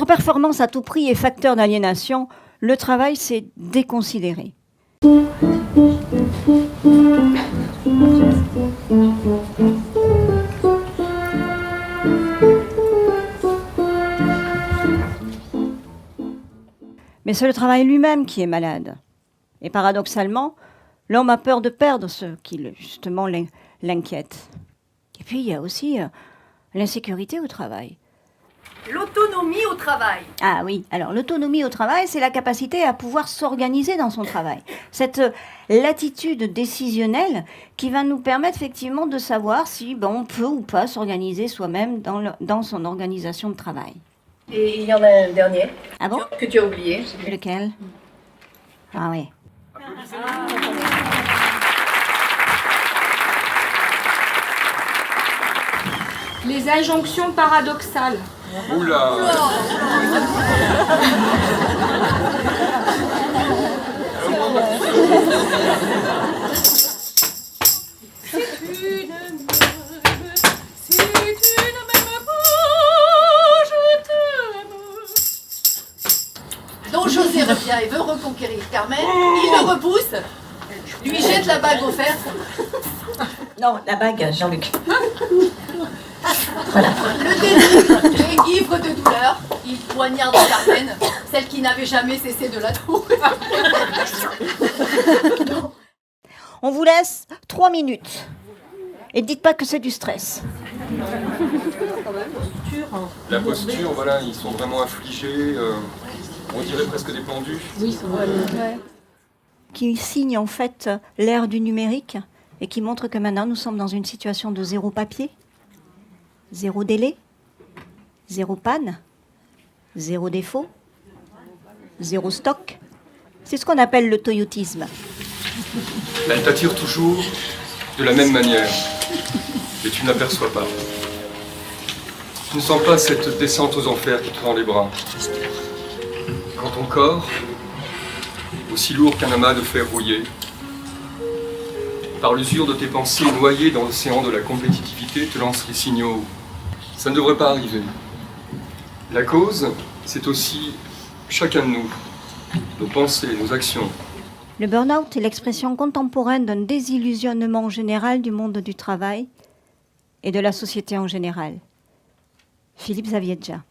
notre performance à tout prix est facteur d'aliénation, le travail, c'est déconsidéré. Mais c'est le travail lui-même qui est malade. Et paradoxalement, l'homme a peur de perdre ce qui, justement, l'inquiète. Et puis, il y a aussi l'insécurité au travail. L'autonomie au travail. Ah oui, alors l'autonomie au travail, c'est la capacité à pouvoir s'organiser dans son travail. Cette latitude décisionnelle qui va nous permettre effectivement de savoir si on peut ou pas s'organiser soi-même dans son organisation de travail. Et il y en a un dernier. Ah bon? Que tu as oublié. Lequel? Ah oui. Les injonctions paradoxales. Oula! Donc José revient et veut reconquérir Carmen. Il le repousse, lui jette la bague offerte. Non, la bague, Jean-Luc. Le délivre et ivre de douleur, il poignarde Carmen, celle qui n'avait jamais cessé de la trouver. On vous laisse 3 minutes. Et dites pas que c'est du stress. La posture, voilà, ils sont vraiment affligés, on dirait presque des pendus. Qui signe en fait l'ère du numérique et qui montre que maintenant nous sommes dans une situation de zéro papier, zéro délai, zéro panne, zéro défaut, zéro stock. C'est ce qu'on appelle le toyotisme. Elle t'attire toujours de la même manière, mais tu ne l'aperçois pas. Tu ne sens pas cette descente aux enfers qui te tend les bras. Quand ton corps, aussi lourd qu'un amas de fer rouillé, par l'usure de tes pensées noyées dans l'océan de la compétitivité, te lance les signaux. Ça ne devrait pas arriver. La cause, c'est aussi chacun de nous, nos pensées, nos actions. Le burn-out est l'expression contemporaine d'un désillusionnement général du monde du travail et de la société en général. Philippe Zaviedja.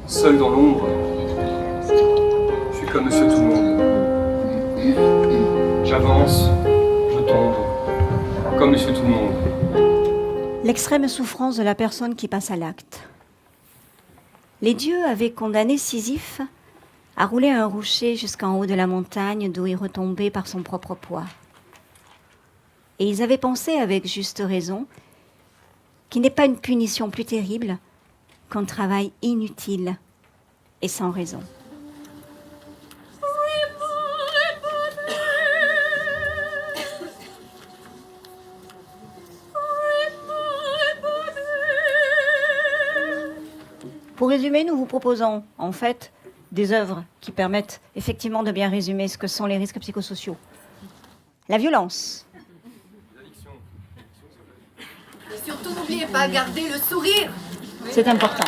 Seul dans l'ombre, je suis comme monsieur tout le monde. J'avance, je tombe, comme monsieur tout le monde. L'extrême souffrance de la personne qui passe à l'acte. Les dieux avaient condamné Sisyphe à rouler un rocher jusqu'en haut de la montagne d'où il retombait par son propre poids. Et ils avaient pensé, avec juste raison, qu'il n'est pas une punition plus terrible qu'un travail inutile et sans raison. Pour résumer, nous vous proposons en fait des œuvres qui permettent effectivement de bien résumer ce que sont les risques psychosociaux. La violence. Et surtout, n'oubliez pas, gardez le sourire. C'est important.